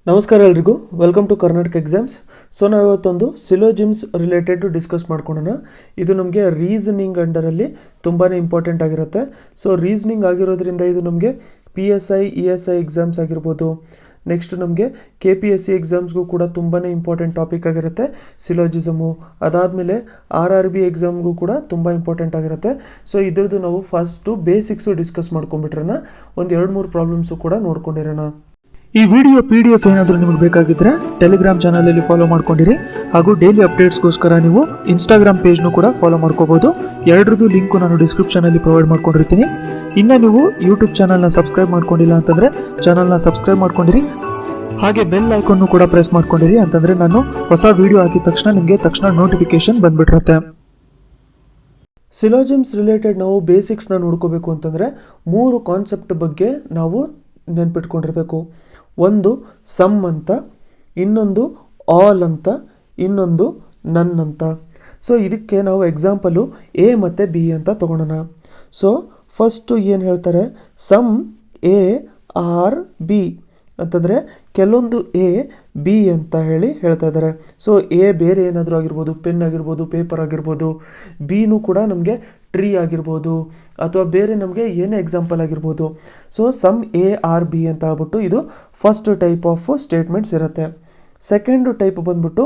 ನಮಸ್ಕಾರ ಎಲ್ರಿಗೂ, welcome to Karnataka exams. So ನಾವು ಇವತ್ತೊಂದು ಸಿಲೋಜಿಮ್ಸ್ ರಿಲೇಟೆಡ್ ಡಿಸ್ಕಸ್ ಮಾಡ್ಕೊಳ್ಳೋಣ. ಇದು ನಮಗೆ ರೀಸನಿಂಗ್ ಅಂಡರಲ್ಲಿ ತುಂಬಾ ಇಂಪಾರ್ಟೆಂಟ್ ಆಗಿರುತ್ತೆ. ಸೊ ರೀಸನಿಂಗ್ ಆಗಿರೋದ್ರಿಂದ ಇದು ನಮಗೆ PSI ESI ಎಕ್ಸಾಮ್ಸ್ ಆಗಿರ್ಬೋದು, ನೆಕ್ಸ್ಟ್ ನಮಗೆ KPSC ಎಕ್ಸಾಮ್ಸ್ಗೂ ಕೂಡ ತುಂಬಾ ಇಂಪಾರ್ಟೆಂಟ್ ಟಾಪಿಕ್ ಆಗಿರುತ್ತೆ ಸಿಲೋಜಿಸಮು. ಅದಾದಮೇಲೆ RRB ಎಕ್ಸಾಮ್ಗೂ ಕೂಡ ತುಂಬ ಇಂಪಾರ್ಟೆಂಟ್ ಆಗಿರುತ್ತೆ. ಸೊ ಇದ್ರದ್ದು ನಾವು ಫಸ್ಟು ಬೇಸಿಕ್ಸು ಡಿಸ್ಕಸ್ ಮಾಡ್ಕೊಂಡ್ಬಿಟ್ರೋಣ, ಒಂದು 2-3 ಪ್ರಾಬ್ಲಮ್ಸು ಕೂಡ ನೋಡ್ಕೊಂಡಿರೋಣ. ಈ ವಿಡಿಯೋ PDF ಏನಾದರೂ ನಿಮಗೆ ಬೇಕಾಗಿದ್ದರೆ ಟೆಲಿಗ್ರಾಮ್ ಚಾನಲಲ್ಲಿ ಫಾಲೋ ಮಾಡ್ಕೊಂಡಿರಿ, ಹಾಗೂ ಡೈಲಿ ಅಪ್ಡೇಟ್ಸ್ಗೋಸ್ಕರ ನೀವು ಇನ್ಸ್ಟಾಗ್ರಾಮ್ ಪೇಜ್ನು ಕೂಡ ಫಾಲೋ ಮಾಡ್ಕೋಬೋದು. ಎರಡರದ್ದು ಲಿಂಕು ನಾನು ಡಿಸ್ಕ್ರಿಪ್ಷನಲ್ಲಿ ಪ್ರೊವೈಡ್ ಮಾಡ್ಕೊಂಡಿರ್ತೀನಿ. ಇನ್ನು ನೀವು ಯೂಟ್ಯೂಬ್ ಚಾನಲ್ನ ಸಬ್ಸ್ಕ್ರೈಬ್ ಮಾಡ್ಕೊಂಡಿಲ್ಲ ಅಂತಂದರೆ ಚಾನಲ್ನ ಸಬ್ಸ್ಕ್ರೈಬ್ ಮಾಡ್ಕೊಂಡಿರಿ, ಹಾಗೆ ಬೆಲ್ ಐಕಾನ್ನು ಕೂಡ ಪ್ರೆಸ್ ಮಾಡ್ಕೊಂಡಿರಿ. ಅಂತಂದರೆ ನಾನು ಹೊಸ ವಿಡಿಯೋ ಹಾಕಿದ ತಕ್ಷಣ ನಿಮಗೆ ನೋಟಿಫಿಕೇಶನ್ ಬಂದ್ಬಿಟ್ಟಿರುತ್ತೆ. ಸಿಲೋಜಿಮ್ಸ್ ರಿಲೇಟೆಡ್ ನಾವು ಬೇಸಿಕ್ಸ್ನ ನೋಡ್ಕೋಬೇಕು ಅಂತಂದರೆ 3 ಕಾನ್ಸೆಪ್ಟ್ ಬಗ್ಗೆ ನಾವು ನೆನ್ಪಿಟ್ಕೊಂಡಿರಬೇಕು. ಒಂದು ಸಮ್ ಅಂತ, ಇನ್ನೊಂದು ಆಲ್ ಅಂತ, ಇನ್ನೊಂದು ನನ್ ಅಂತ. ಸೊ ಇದಕ್ಕೆ ನಾವು ಎಕ್ಸಾಂಪಲು A ಮತ್ತು B ಅಂತ ತಗೊಳ್ಳೋಣ. ಸೊ ಫಸ್ಟು ಏನು ಹೇಳ್ತಾರೆ, ಸಮ್ A/B ಅಂತಂದರೆ ಕೆಲವೊಂದು A B ಅಂತ ಹೇಳ್ತಾ ಇದ್ದಾರೆ. ಸೊ A ಬೇರೆ ಏನಾದರೂ ಆಗಿರ್ಬೋದು, ಪೆನ್ ಆಗಿರ್ಬೋದು, ಪೇಪರ್ ಆಗಿರ್ಬೋದು. ಬಿನೂ ಕೂಡ ನಮಗೆ ಟ್ರೀ ಆಗಿರ್ಬೋದು, ಅಥವಾ ಬೇರೆ ನಮಗೆ ಏನೇ ಎಕ್ಸಾಂಪಲ್ ಆಗಿರ್ಬೋದು. ಸೊ ಸಮ್ A/B ಅಂತ ಹೇಳ್ಬಿಟ್ಟು ಇದು ಫಸ್ಟ್ ಟೈಪ್ ಆಫ್ ಸ್ಟೇಟ್ಮೆಂಟ್ಸ್ ಇರುತ್ತೆ. ಸೆಕೆಂಡ್ ಟೈಪ್ ಬಂದ್ಬಿಟ್ಟು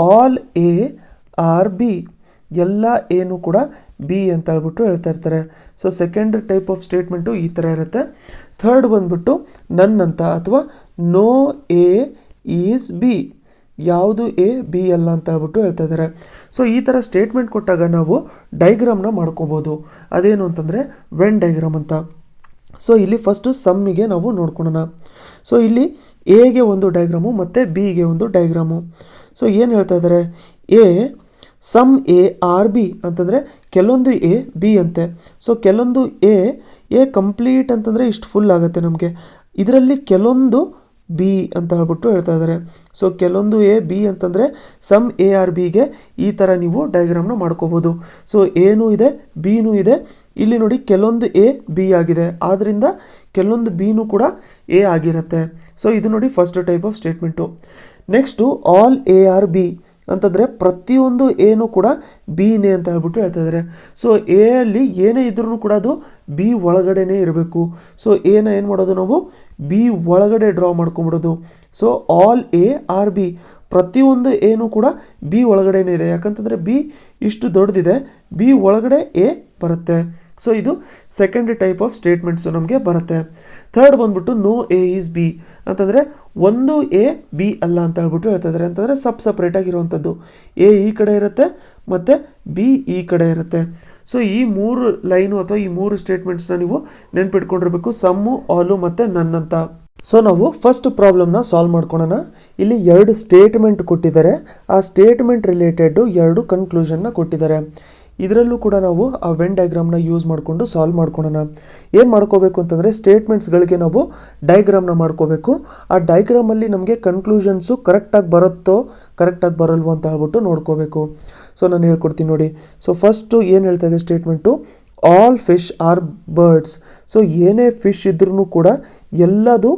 ಆಲ್ A/B, ಎಲ್ಲ ಏನೂ ಕೂಡ B ಅಂತ ಹೇಳ್ಬಿಟ್ಟು ಹೇಳ್ತಾ ಇರ್ತಾರೆ. So second type of statement ಈ ಥರ ಇರುತ್ತೆ. ಥರ್ಡ್ ಬಂದ್ಬಿಟ್ಟು ನನ್ ಅಂತ, ಅಥವಾ ನೋ A ಈಸ್ B, ಯಾವುದು A B ಅಲ್ಲ ಅಂತ ಹೇಳ್ಬಿಟ್ಟು ಹೇಳ್ತಾ ಇದ್ದಾರೆ. ಸೊ ಈ ಥರ ಸ್ಟೇಟ್ಮೆಂಟ್ ಕೊಟ್ಟಾಗ ನಾವು ಡೈಗ್ರಾಮ್ನ ಮಾಡ್ಕೋಬೋದು. ಅದೇನು ಅಂತಂದರೆ ವೆನ್ ಡೈಗ್ರಾಮ್ ಅಂತ. ಸೊ ಇಲ್ಲಿ ಫಸ್ಟು ಸಮ್ಮಿಗೆ ನಾವು ನೋಡ್ಕೊಳ್ಳೋಣ. ಸೊ ಇಲ್ಲಿ ಎಗೆ ಒಂದು ಡೈಗ್ರಾಮು ಮತ್ತು ಬಿಗೆ ಒಂದು ಡೈಗ್ರಾಮು. ಸೊ ಏನು ಹೇಳ್ತಾ ಇದ್ದಾರೆ, ಸಮ್ A/B ಅಂತಂದರೆ ಕೆಲವೊಂದು A B ಅಂತೆ. ಸೊ ಕೆಲವೊಂದು A ಕಂಪ್ಲೀಟ್ ಅಂತಂದರೆ ಇಷ್ಟು ಫುಲ್ ಆಗುತ್ತೆ ನಮಗೆ. ಇದರಲ್ಲಿ ಕೆಲವೊಂದು B ಅಂತ ಹೇಳ್ಬಿಟ್ಟು ಹೇಳ್ತಾ ಇದ್ದಾರೆ. ಸೊ ಕೆಲವೊಂದು A B ಅಂತಂದರೆ ಸಮ್ A/Bಗೆ ಈ ಥರ ನೀವು ಡೈಗ್ರಾಮ್ನ ಮಾಡ್ಕೋಬೋದು. ಸೊ ಏನೂ ಇದೆ, ಬಿನೂ ಇದೆ. ಇಲ್ಲಿ ನೋಡಿ ಕೆಲವೊಂದು A B ಆಗಿದೆ, ಆದ್ದರಿಂದ ಕೆಲವೊಂದು ಬಿನೂ ಕೂಡ A ಆಗಿರುತ್ತೆ. ಸೊ ಇದು ನೋಡಿ first type of statement. Next all A/B ಅಂತಂದರೆ ಪ್ರತಿಯೊಂದು ಏನೂ ಕೂಡ ಬಿನೇ ಅಂತ ಹೇಳ್ಬಿಟ್ಟು ಹೇಳ್ತಾ ಇದ್ದಾರೆ. ಸೊ ಎಲ್ಲಿ ಏನೇ ಇದ್ರೂ ಕೂಡ ಅದು B ಒಳಗಡೆನೇ ಇರಬೇಕು. ಸೊ ಏನು ಮಾಡೋದು ನಾವು B ಒಳಗಡೆ ಡ್ರಾ ಮಾಡ್ಕೊಂಬಿಡೋದು. ಸೊ ಆಲ್ A/B, ಪ್ರತಿಯೊಂದು ಏನೂ ಕೂಡ B ಒಳಗಡೆನೇ ಇದೆ. ಯಾಕಂತಂದರೆ B ಇಷ್ಟು ದೊಡ್ಡದಿದೆ, B ಒಳಗಡೆ A ಬರುತ್ತೆ. ಸೊ ಇದು ಸೆಕೆಂಡ್ ಟೈಪ್ ಆಫ್ ಸ್ಟೇಟ್ಮೆಂಟ್ಸು ನಮಗೆ ಬರುತ್ತೆ. ಥರ್ಡ್ ಬಂದ್ಬಿಟ್ಟು ನೋ A ಈಸ್ B ಅಂತಂದರೆ ಒಂದು A B ಅಲ್ಲ ಅಂತ ಹೇಳ್ಬಿಟ್ಟು ಹೇಳ್ತಾ ಇದ್ದಾರೆ. ಅಂತಂದರೆ ಸಪ್ರೇಟ್ ಆಗಿರುವಂಥದ್ದು. A ಈ ಕಡೆ ಇರುತ್ತೆ ಮತ್ತು B ಈ ಕಡೆ ಇರುತ್ತೆ. ಸೊ ಈ 3 ಲೈನು ಅಥವಾ ಈ 3 ಸ್ಟೇಟ್ಮೆಂಟ್ಸ್ನ ನೀವು ನೆನ್ಪಿಟ್ಕೊಂಡಿರ್ಬೇಕು, ಸಮ್ಮು, ಆಲು ಮತ್ತು ನನ್ ಅಂತ. ಸೊ ನಾವು ಫಸ್ಟ್ ಪ್ರಾಬ್ಲಮ್ನ ಸಾಲ್ವ್ ಮಾಡ್ಕೊಳ್ಳೋಣ. ಇಲ್ಲಿ 2 ಸ್ಟೇಟ್ಮೆಂಟ್ ಕೊಟ್ಟಿದ್ದಾರೆ. ಆ ಸ್ಟೇಟ್ಮೆಂಟ್ ರಿಲೇಟೆಡ್ 2 ಕನ್ಕ್ಲೂಷನ್ನ ಕೊಟ್ಟಿದ್ದಾರೆ. ಇದರಲ್ಲೂ ಕೂಡ ನಾವು ಆ ವೆನ್ ಡೈಗ್ರಾಮ್ನ ಯೂಸ್ ಮಾಡಿಕೊಂಡು ಸಾಲ್ವ್ ಮಾಡ್ಕೊಳ್ಳೋಣ. ಏನು ಮಾಡ್ಕೋಬೇಕು ಅಂತಂದರೆ ಸ್ಟೇಟ್ಮೆಂಟ್ಸ್ಗಳಿಗೆ ನಾವು ಡೈಗ್ರಾಮ್ನ ಮಾಡ್ಕೋಬೇಕು. ಆ ಡೈಗ್ರಾಮಲ್ಲಿ ನಮಗೆ ಕನ್ಕ್ಲೂಷನ್ಸು ಕರೆಕ್ಟಾಗಿ ಬರುತ್ತೋ ಕರೆಕ್ಟಾಗಿ ಬರಲ್ವೋ ಅಂತ ಹೇಳ್ಬಿಟ್ಟು ನೋಡ್ಕೋಬೇಕು. ಸೊ ನಾನು ಹೇಳ್ಕೊಡ್ತೀನಿ ನೋಡಿ. ಸೊ ಫಸ್ಟು ಏನು ಹೇಳ್ತಾ ಇದೆ statement, all fish are birds. So ಏನೇ ಫಿಶ್ ಇದ್ರೂ ಕೂಡ ಎಲ್ಲದು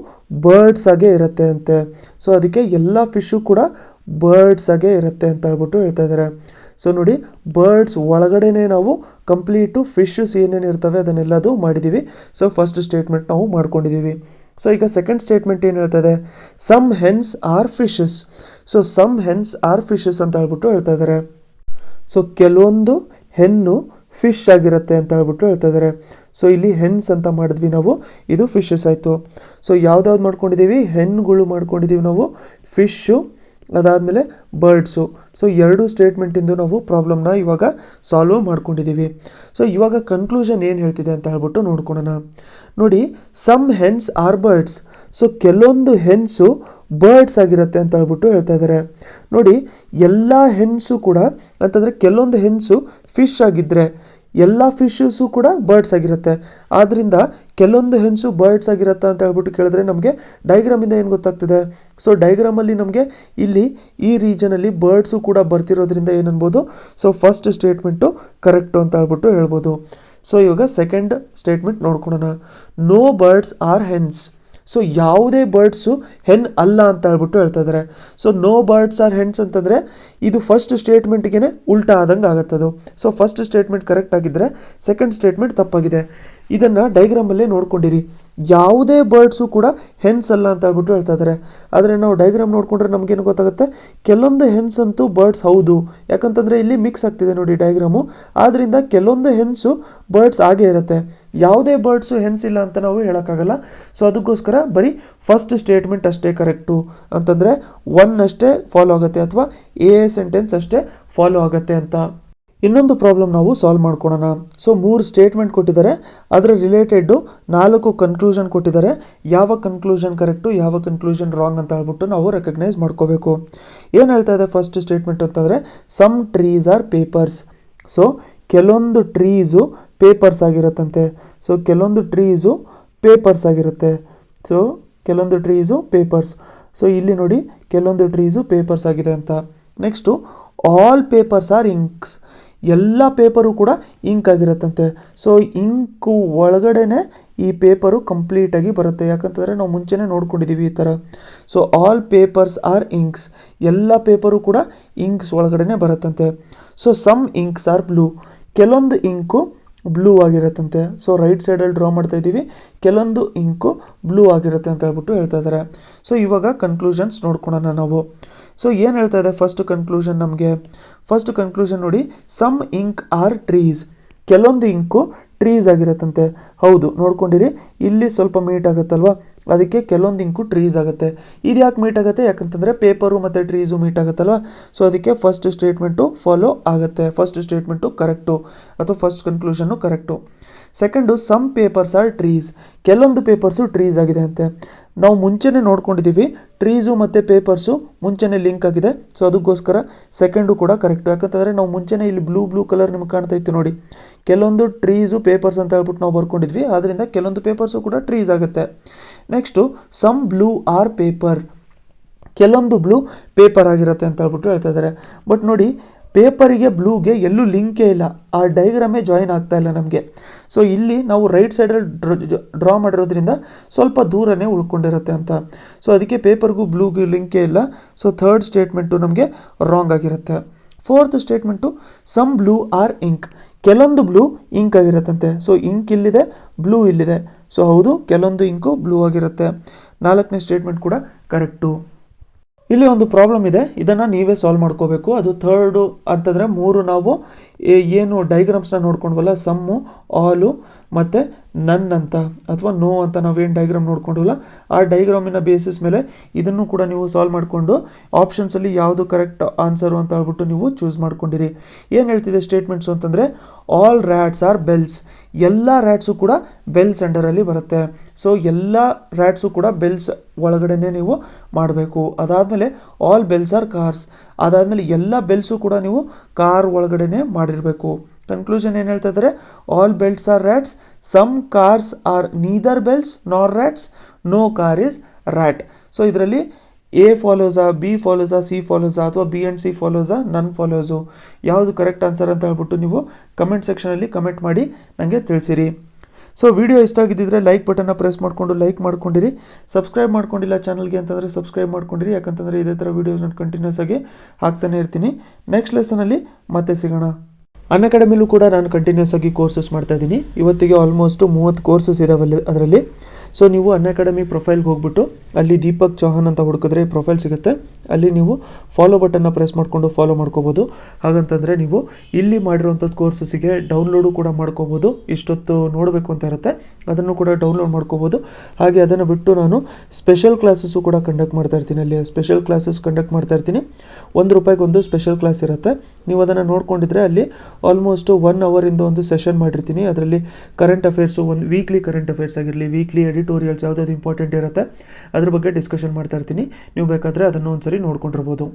ಬರ್ಡ್ಸ್ ಆಗೇ ಇರುತ್ತೆ ಅಂತೆ. ಸೊ ಅದಕ್ಕೆ ಎಲ್ಲ ಫಿಶ್ಶು ಕೂಡ ಬರ್ಡ್ಸ್ ಆಗೇ ಇರುತ್ತೆ ಅಂತ ಹೇಳ್ಬಿಟ್ಟು ಹೇಳ್ತಾ ಇದ್ದಾರೆ. ಸೊ ನೋಡಿ, ಬರ್ಡ್ಸ್ ಒಳಗಡೆನೇ ನಾವು ಕಂಪ್ಲೀಟು ಫಿಶಸ್ ಏನೇನು ಇರ್ತವೆ ಅದನ್ನೆಲ್ಲದು ಮಾಡಿದ್ದೀವಿ. ಸೊ ಫಸ್ಟ್ ಸ್ಟೇಟ್ಮೆಂಟ್ ನಾವು ಮಾಡ್ಕೊಂಡಿದ್ದೀವಿ. ಸೊ ಈಗ ಸೆಕೆಂಡ್ ಸ್ಟೇಟ್ಮೆಂಟ್ ಏನು ಹೇಳ್ತಾ ಇದೆ, some hens are fishes. So some hens are fishes ಅಂತ ಹೇಳ್ಬಿಟ್ಟು ಹೇಳ್ತಾ ಇದ್ದಾರೆ. ಸೊ ಕೆಲವೊಂದು ಹೆಣ್ಣು ಫಿಶ್ ಆಗಿರುತ್ತೆ ಅಂತ ಹೇಳ್ಬಿಟ್ಟು ಹೇಳ್ತಾ ಇದ್ದಾರೆ. ಸೊ ಇಲ್ಲಿ ಹೆನ್ಸ್ ಅಂತ ಮಾಡಿದ್ವಿ ನಾವು, ಇದು ಫಿಶಸ್ ಆಯಿತು. ಸೊ ಯಾವ್ದಾವ್ದು ಮಾಡ್ಕೊಂಡಿದ್ದೀವಿ, ಹೆಣ್ಣುಗಳು ಮಾಡ್ಕೊಂಡಿದ್ದೀವಿ ನಾವು, ಫಿಶ್ಶು, ಅದಾದಮೇಲೆ ಬರ್ಡ್ಸು. ಸೊ 2 ಸ್ಟೇಟ್ಮೆಂಟಿಂದು ನಾವು ಪ್ರಾಬ್ಲಮ್ನ ಇವಾಗ ಸಾಲ್ವ್ ಮಾಡ್ಕೊಂಡಿದ್ದೀವಿ. ಸೊ ಇವಾಗ ಕನ್ಕ್ಲೂಷನ್ ಏನು ಹೇಳ್ತಿದೆ ಅಂತ ಹೇಳ್ಬಿಟ್ಟು ನೋಡ್ಕೊಳ್ಳೋಣ. ನೋಡಿ, some hens are birds. So ಕೆಲವೊಂದು ಹೆನ್ಸು ಬರ್ಡ್ಸ್ ಆಗಿರುತ್ತೆ ಅಂತ ಹೇಳ್ಬಿಟ್ಟು ಹೇಳ್ತಾ ಇದ್ದಾರೆ. ನೋಡಿ, ಎಲ್ಲ ಹೆನ್ಸು ಕೂಡ ಅಂತಂದರೆ ಕೆಲವೊಂದು ಹೆನ್ಸು ಫಿಶ್ ಆಗಿದ್ದರೆ ಎಲ್ಲ ಫಿಶಸ್ಸು ಕೂಡ ಬರ್ಡ್ಸ್ ಆಗಿರುತ್ತೆ. ಆದ್ದರಿಂದ ಕೆಲವೊಂದು ಹೆನ್ಸು ಬರ್ಡ್ಸ್ ಆಗಿರುತ್ತೆ ಅಂತ ಹೇಳ್ಬಿಟ್ಟು ಕೇಳಿದ್ರೆ ನಮಗೆ ಡೈಗ್ರಾಮಿಂದ ಏನು ಗೊತ್ತಾಗ್ತದೆ. ಸೊ ಡೈಗ್ರಾಮಲ್ಲಿ ನಮಗೆ ಇಲ್ಲಿ ಈ ರೀಜನಲ್ಲಿ ಬರ್ಡ್ಸು ಕೂಡ ಬರ್ತಿರೋದ್ರಿಂದ ಏನನ್ಬೋದು, ಸೊ ಫಸ್ಟ್ ಸ್ಟೇಟ್ಮೆಂಟು ಕರೆಕ್ಟು ಅಂತ ಹೇಳ್ಬಿಟ್ಟು ಹೇಳ್ಬೋದು. ಸೊ ಇವಾಗ ಸೆಕೆಂಡ್ ಸ್ಟೇಟ್ಮೆಂಟ್ ನೋಡ್ಕೊಳ್ಳೋಣ. No birds are hens. So ಯಾವುದೇ ಬರ್ಡ್ಸು ಹೆನ್ ಅಲ್ಲ ಅಂತ ಹೇಳ್ಬಿಟ್ಟು ಹೇಳ್ತಾ ಇದ್ದಾರೆ. So no birds are hens ಅಂತಂದರೆ ಇದು ಫಸ್ಟ್ ಸ್ಟೇಟ್ಮೆಂಟ್ಗೆ ಉಲ್ಟಾ ಆದಂಗೆ ಆಗುತ್ತದು. ಸೊ ಫಸ್ಟ್ ಸ್ಟೇಟ್ಮೆಂಟ್ ಕರೆಕ್ಟ್ ಆಗಿದ್ದರೆ ಸೆಕೆಂಡ್ ಸ್ಟೇಟ್ಮೆಂಟ್ ತಪ್ಪಾಗಿದೆ. ಇದನ್ನು ಡೈಗ್ರಾಮಲ್ಲೇ ನೋಡ್ಕೊಂಡಿರಿ. ಯಾವುದೇ ಬರ್ಡ್ಸು ಕೂಡ ಹೆನ್ಸ್ ಅಲ್ಲ ಅಂತ ಹೇಳ್ಬಿಟ್ಟು ಹೇಳ್ತಾ ಇದ್ದಾರೆ. ಆದರೆ ನಾವು ಡೈಗ್ರಾಮ್ ನೋಡಿಕೊಂಡ್ರೆ ನಮಗೇನು ಗೊತ್ತಾಗುತ್ತೆ, ಕೆಲವೊಂದು ಹೆನ್ಸ್ ಅಂತೂ ಬರ್ಡ್ಸ್ ಹೌದು, ಯಾಕಂತಂದರೆ ಇಲ್ಲಿ ಮಿಕ್ಸ್ ಆಗ್ತಿದೆ ನೋಡಿ ಡೈಗ್ರಾಮು. ಆದ್ದರಿಂದ ಕೆಲವೊಂದು ಹೆನ್ಸು ಬರ್ಡ್ಸ್ ಆಗೇ ಇರುತ್ತೆ, ಯಾವುದೇ ಬರ್ಡ್ಸು ಹೆನ್ಸ್ ಇಲ್ಲ ಅಂತ ನಾವು ಹೇಳೋಕ್ಕಾಗಲ್ಲ. ಸೊ ಅದಕ್ಕೋಸ್ಕರ ಬರೀ ಫಸ್ಟ್ ಸ್ಟೇಟ್ಮೆಂಟ್ ಅಷ್ಟೇ ಕರೆಕ್ಟು ಅಂತಂದರೆ ಒನ್ ಅಷ್ಟೇ ಫಾಲೋ ಆಗುತ್ತೆ ಅಥವಾ ಎ ಸೆಂಟೆನ್ಸ್ ಅಷ್ಟೇ ಫಾಲೋ ಆಗುತ್ತೆ ಅಂತ. ಇನ್ನೊಂದು ಪ್ರಾಬ್ಲಮ್ ನಾವು ಸಾಲ್ವ್ ಮಾಡ್ಕೊಳೋಣ. ಸೊ 3 ಸ್ಟೇಟ್ಮೆಂಟ್ ಕೊಟ್ಟಿದ್ದಾರೆ, ಅದರ ರಿಲೇಟೆಡ್ಡು 4 ಕನ್ಕ್ಲೂಷನ್ ಕೊಟ್ಟಿದ್ದಾರೆ. ಯಾವ ಕನ್ಕ್ಲೂಷನ್ ಕರೆಕ್ಟು ಯಾವ ಕನ್ಕ್ಲೂಷನ್ ರಾಂಗ್ ಅಂತ ಹೇಳ್ಬಿಟ್ಟು ನಾವು ರೆಕಗ್ನೈಸ್ ಮಾಡ್ಕೋಬೇಕು. ಏನು ಹೇಳ್ತಾ ಇದೆ ಫಸ್ಟ್ ಸ್ಟೇಟ್ಮೆಂಟ್ ಅಂತಂದರೆ some trees are papers. So ಕೆಲವೊಂದು ಟ್ರೀಸು ಪೇಪರ್ಸ್ ಆಗಿರುತ್ತಂತೆ. ಸೊ ಕೆಲವೊಂದು ಟ್ರೀಸು ಪೇಪರ್ಸ್ ಆಗಿರುತ್ತೆ. ಸೊ ಕೆಲವೊಂದು ಟ್ರೀಸು ಪೇಪರ್ಸ್. ಸೊ ಇಲ್ಲಿ ನೋಡಿ ಕೆಲವೊಂದು ಟ್ರೀಸು ಪೇಪರ್ಸ್ ಆಗಿದೆ ಅಂತ. Next all papers are inks. ಎಲ್ಲ ಪೇಪರು ಕೂಡ ಇಂಕ್ ಆಗಿರುತ್ತಂತೆ. ಸೊ ಇಂಕು ಒಳಗಡೆನೆ ಈ ಪೇಪರು ಕಂಪ್ಲೀಟಾಗಿ ಬರುತ್ತೆ, ಯಾಕಂತಂದರೆ ನಾವು ಮುಂಚೆನೇ ನೋಡ್ಕೊಂಡಿದ್ದೀವಿ ಈ ಥರ. So all papers are inks, ಎಲ್ಲ ಪೇಪರು ಕೂಡ ಇಂಕ್ಸ್ ಒಳಗಡೆನೆ ಬರುತ್ತಂತೆ. ಸೊ ಸಮ್ ಇಂಕ್ಸ್ ಆರ್ ಬ್ಲೂ, ಕೆಲವೊಂದು ಇಂಕು ಬ್ಲೂ ಆಗಿರುತ್ತಂತೆ. ಸೊ ರೈಟ್ ಸೈಡಲ್ಲಿ ಡ್ರಾ ಮಾಡ್ತಾ ಇದ್ದೀವಿ, ಕೆಲವೊಂದು ಇಂಕು ಬ್ಲೂ ಆಗಿರುತ್ತೆ ಅಂತ ಹೇಳ್ಬಿಟ್ಟು ಹೇಳ್ತಾ ಇದ್ದಾರೆ. ಸೊ ಇವಾಗ ಕನ್ಕ್ಲೂಷನ್ಸ್ ನೋಡ್ಕೊಳೋಣ ನಾವು. ಸೊ ಏನು ಹೇಳ್ತಾ ಇದೆ ಫಸ್ಟ್ ಕನ್ಕ್ಲೂಷನ್ ನಮಗೆ? ಫಸ್ಟ್ ಕನ್ಕ್ಲೂಷನ್ ನೋಡಿ, ಸಮ್ ಇಂಕ್ ಆರ್ ಟ್ರೀಸ್. ಕೆಲವೊಂದು ಇಂಕು ಟ್ರೀಸ್ ಆಗಿರುತ್ತಂತೆ. ಹೌದು, ನೋಡ್ಕೊಂಡಿರಿ, ಇಲ್ಲಿ ಸ್ವಲ್ಪ ಮೀಟ್ ಆಗುತ್ತಲ್ವ, ಅದಕ್ಕೆ ಕೆಲವೊಂದು ಇಂಕು ಟ್ರೀಸ್ ಆಗುತ್ತೆ. ಇದು ಯಾಕೆ ಮೀಟ್ ಆಗುತ್ತೆ? ಯಾಕಂತಂದರೆ ಪೇಪರು ಮತ್ತು ಟ್ರೀಸು ಮೀಟ್ ಆಗುತ್ತಲ್ವ. ಸೊ ಅದಕ್ಕೆ ಫಸ್ಟ್ ಸ್ಟೇಟ್ಮೆಂಟು ಫಾಲೋ ಆಗುತ್ತೆ. ಫಸ್ಟ್ ಸ್ಟೇಟ್ಮೆಂಟು ಕರೆಕ್ಟು ಅಥವಾ ಫಸ್ಟ್ ಕನ್ಕ್ಲೂಷನ್ನು correct. Second some papers are trees. ಕೆಲವೊಂದು ಪೇಪರ್ಸು ಟ್ರೀಸ್ ಆಗಿದೆ ಅಂತೆ. ನಾವು ಮುಂಚೆನೇ ನೋಡ್ಕೊಂಡಿದ್ದೀವಿ, ಟ್ರೀಸು ಮತ್ತು ಪೇಪರ್ಸು ಮುಂಚೆನೇ ಲಿಂಕ್ ಆಗಿದೆ. ಸೊ ಅದಕ್ಕೋಸ್ಕರ ಸೆಕೆಂಡು ಕೂಡ ಕರೆಕ್ಟು. ಯಾಕಂತಂದರೆ ನಾವು ಮುಂಚೆನೇ ಇಲ್ಲಿ ಬ್ಲೂ ಕಲರ್ ನಿಮ್ಗೆ ಕಾಣ್ತಾ ಇತ್ತು ನೋಡಿ, ಕೆಲವೊಂದು ಟ್ರೀಸು ಪೇಪರ್ಸ್ ಅಂತ ಹೇಳ್ಬಿಟ್ಟು ನಾವು ಬರ್ಕೊಂಡಿದ್ವಿ. ಆದ್ದರಿಂದ ಕೆಲವೊಂದು ಪೇಪರ್ಸು ಕೂಡ ಟ್ರೀಸ್ ಆಗುತ್ತೆ. Next some blue are paper. ಕೆಲವೊಂದು ಬ್ಲೂ ಪೇಪರ್ ಆಗಿರುತ್ತೆ ಅಂತ ಹೇಳ್ಬಿಟ್ಟು ಹೇಳ್ತಾ ಇದ್ದಾರೆ. ಬಟ್ ನೋಡಿ, ಪೇಪರಿಗೆ ಬ್ಲೂಗೆ ಎಲ್ಲೂ ಲಿಂಕೇ ಇಲ್ಲ, ಆ ಡೈಗ್ರಾಮೇ ಜಾಯಿನ್ ಆಗ್ತಾ ಇಲ್ಲ ನಮಗೆ. ಸೊ ಇಲ್ಲಿ ನಾವು ರೈಟ್ ಸೈಡಲ್ಲಿ ಡ್ರಾ ಮಾಡಿರೋದ್ರಿಂದ ಸ್ವಲ್ಪ ದೂರನೇ ಉಳ್ಕೊಂಡಿರುತ್ತೆ ಅಂತ. ಸೊ ಅದಕ್ಕೆ ಪೇಪರ್ಗೂ ಬ್ಲೂಗೂ ಲಿಂಕೇ ಇಲ್ಲ. ಸೊ ಥರ್ಡ್ ಸ್ಟೇಟ್ಮೆಂಟು ನಮಗೆ ರಾಂಗ್ ಆಗಿರುತ್ತೆ. Fourth statement some blue are ink. ಕೆಲವೊಂದು ಬ್ಲೂ ಇಂಕ್ ಆಗಿರುತ್ತಂತೆ. ಸೊ ಇಂಕ್ ಇಲ್ಲಿದೆ, ಬ್ಲೂ ಇಲ್ಲಿದೆ. ಸೊ ಹೌದು, ಕೆಲವೊಂದು ಇಂಕು ಬ್ಲೂ ಆಗಿರುತ್ತೆ. 4ನೇ ಸ್ಟೇಟ್ಮೆಂಟ್ ಕೂಡ ಕರೆಕ್ಟು. ಇಲ್ಲಿ ಒಂದು ಪ್ರಾಬ್ಲಮ್ ಇದೆ, ಇದನ್ನು ನೀವೇ ಸಾಲ್ವ್ ಮಾಡ್ಕೋಬೇಕು. ಅದು ಥರ್ಡು ಅಂತಂದರೆ 3 ನಾವು ಏನು ಡೈಗ್ರಾಮ್ಸ್ನ ನೋಡ್ಕೊಂಡ್ವಲ್ಲ, ಸಮ್ಮು, ಆಲು ಮತ್ತು ನನ್ ಅಂತ ಅಥವಾ ನೋ ಅಂತ ನಾವೇನು ಡೈಗ್ರಾಮ್ ನೋಡ್ಕೊಂಡವಲ್ಲ, ಆ ಡೈಗ್ರಾಮಿನ ಬೇಸಿಸ್ ಮೇಲೆ ಇದನ್ನು ಕೂಡ ನೀವು ಸಾಲ್ವ್ ಮಾಡಿಕೊಂಡು ಆಪ್ಷನ್ಸಲ್ಲಿ ಯಾವುದು ಕರೆಕ್ಟ್ ಆನ್ಸರು ಅಂತ ಹೇಳ್ಬಿಟ್ಟು ನೀವು ಚೂಸ್ ಮಾಡ್ಕೊಂಡಿರಿ. ಏನು ಹೇಳ್ತಿದೆ ಸ್ಟೇಟ್ಮೆಂಟ್ಸು ಅಂತಂದರೆ ಆಲ್ ರ್ಯಾಟ್ಸ್ ಆರ್ ಬೆಲ್ಸ್. ಎಲ್ಲ ರ್ಯಾಟ್ಸು ಕೂಡ ಬೆಲ್ಸ್ ಅಂಡರಲ್ಲಿ ಬರುತ್ತೆ. ಸೊ ಎಲ್ಲ ರ್ಯಾಟ್ಸು ಕೂಡ ಬೆಲ್ಸ್ ಒಳಗಡೆನೆ ನೀವು ಮಾಡಬೇಕು. ಅದಾದಮೇಲೆ ಆಲ್ ಬೆಲ್ಸ್ ಆರ್ ಕಾರ್ಸ್. ಅದಾದಮೇಲೆ ಎಲ್ಲ ಬೆಲ್ಸು ಕೂಡ ನೀವು ಕಾರ್ ಒಳಗಡೆನೆ ಮಾಡಿರಬೇಕು. ಕನ್ಕ್ಲೂಷನ್ ಏನು ಹೇಳ್ತಾ ಇದ್ದಾರೆ? All belts are rats, some cars are neither bells nor rats, no car is rat. So ಇದರಲ್ಲಿ ಎ ಫಾಲೋಸಾ, ಬಿ ಫಾಲೋಸಾ, ಸಿ ಫಾಲೋಸಾ ಅಥವಾ ಬಿ ಆ್ಯಂಡ್ ಸಿ ಫಾಲೋಸಾ, ನನ್ ಫಾಲೋಸು, ಯಾವುದು ಕರೆಕ್ಟ್ ಆನ್ಸರ್ ಅಂತ ಹೇಳ್ಬಿಟ್ಟು ನೀವು ಕಮೆಂಟ್ ಸೆಕ್ಷನಲ್ಲಿ ಕಮೆಂಟ್ ಮಾಡಿ ನನಗೆ ತಿಳಿಸಿರಿ. ಸೊ ವಿಡಿಯೋ ಇಷ್ಟ ಆಗಿದ್ದಿದ್ರೆ ಲೈಕ್ ಬಟನ್ನ ಪ್ರೆಸ್ ಮಾಡಿಕೊಂಡು ಲೈಕ್ ಮಾಡ್ಕೊಂಡಿರಿ. ಸಬ್ಸ್ಕ್ರೈಬ್ ಮಾಡ್ಕೊಂಡಿಲ್ಲ ಚಾನಲ್ಗೆ ಅಂತಂದರೆ ಸಬ್ಸ್ಕ್ರೈಬ್ ಮಾಡ್ಕೊಂಡಿರಿ, ಯಾಕಂತಂದರೆ ಇದೇ ಥರ ವೀಡಿಯೋಸ್ ನಾನು ಕಂಟಿನ್ಯೂಸ್ ಆಗಿ ಹಾಕ್ತಾನೆ ಇರ್ತೀನಿ. ನೆಕ್ಸ್ಟ್ ಲೆಸನಲ್ಲಿ ಮತ್ತೆ ಸಿಗೋಣ. ಅನ್ಅಕಾಡೆಮಿಲೂ ಕೂಡ ನಾನು ಕಂಟಿನ್ಯೂಸ್ ಆಗಿ ಕೋರ್ಸಸ್ ಮಾಡ್ತಾ ಇದ್ದೀನಿ. ಇವತ್ತಿಗೆ ಆಲ್ಮೋಸ್ಟ್ 30 ಕೋರ್ಸಸ್ ಇದಾವಲ್ಲಿ ಅದರಲ್ಲಿ. ಸೊ ನೀವು ಅನ್ಅಕಾಡೆಮಿ ಪ್ರೊಫೈಲ್ಗೆ ಹೋಗ್ಬಿಟ್ಟು ಅಲ್ಲಿ ದೀಪಕ್ ಚೌಹಾನ್ ಅಂತ ಹುಡುಕಿದ್ರೆ ಪ್ರೊಫೈಲ್ ಸಿಗುತ್ತೆ. ಅಲ್ಲಿ ನೀವು ಫಾಲೋ ಬಟನ್ನ ಪ್ರೆಸ್ ಮಾಡಿಕೊಂಡು ಫಾಲೋ ಮಾಡ್ಕೋಬೋದು. ಹಾಗಂತಂದರೆ ನೀವು ಇಲ್ಲಿ ಮಾಡಿರೋಂಥದ್ದು ಕೋರ್ಸಸ್ಸಿಗೆ ಡೌನ್ಲೋಡು ಕೂಡ ಮಾಡ್ಕೋಬೋದು. ಇಷ್ಟೊತ್ತು ನೋಡಬೇಕು ಅಂತ ಇರುತ್ತೆ, ಅದನ್ನು ಕೂಡ ಡೌನ್ಲೋಡ್ ಮಾಡ್ಕೋಬೋದು. ಹಾಗೆ ಅದನ್ನು ಬಿಟ್ಟು ನಾನು ಸ್ಪೆಷಲ್ ಕ್ಲಾಸಸ್ಸು ಕೂಡ ಕಂಡಕ್ಟ್ ಮಾಡ್ತಾ ಇರ್ತೀನಿ. ಅಲ್ಲಿ ಸ್ಪೆಷಲ್ ಕ್ಲಾಸಸ್ ಕಂಡಕ್ಟ್ ಮಾಡ್ತಾ ಇರ್ತೀನಿ. ₹1 ಒಂದು ಸ್ಪೆಷಲ್ ಕ್ಲಾಸ್ ಇರುತ್ತೆ. ನೀವು ಅದನ್ನು ನೋಡ್ಕೊಂಡಿದ್ರೆ ಅಲ್ಲಿ ಆಲ್ಮೋಸ್ಟ್ 1 ಅವರಿಂದ ಒಂದು ಸೆಷನ್ ಮಾಡಿರ್ತೀನಿ. ಅದರಲ್ಲಿ ಕರೆಂಟ್ ಅಫೇರ್ಸು, ಒಂದು ವೀಕ್ಲಿ ಕರೆಂಟ್ ಅಫೇರ್ಸ್ ಆಗಿರಲಿ, ವೀಕ್ಲಿ ಎಡಿಟೋರಿಯಲ್ಸ್ ಯಾವುದಾದ್ರು ಇಂಪಾರ್ಟೆಂಟ್ ಇರುತ್ತೆ ಅದ್ರ ಬಗ್ಗೆ ಡಿಸ್ಕಷನ್ ಮಾಡ್ತಾ ಇರ್ತೀನಿ. ನೀವು ಬೇಕಾದರೆ ಅದನ್ನು ಒಂದ್ಸರಿ ನೋಡ್ಕೊಂಡಿರ್ಬೋದು.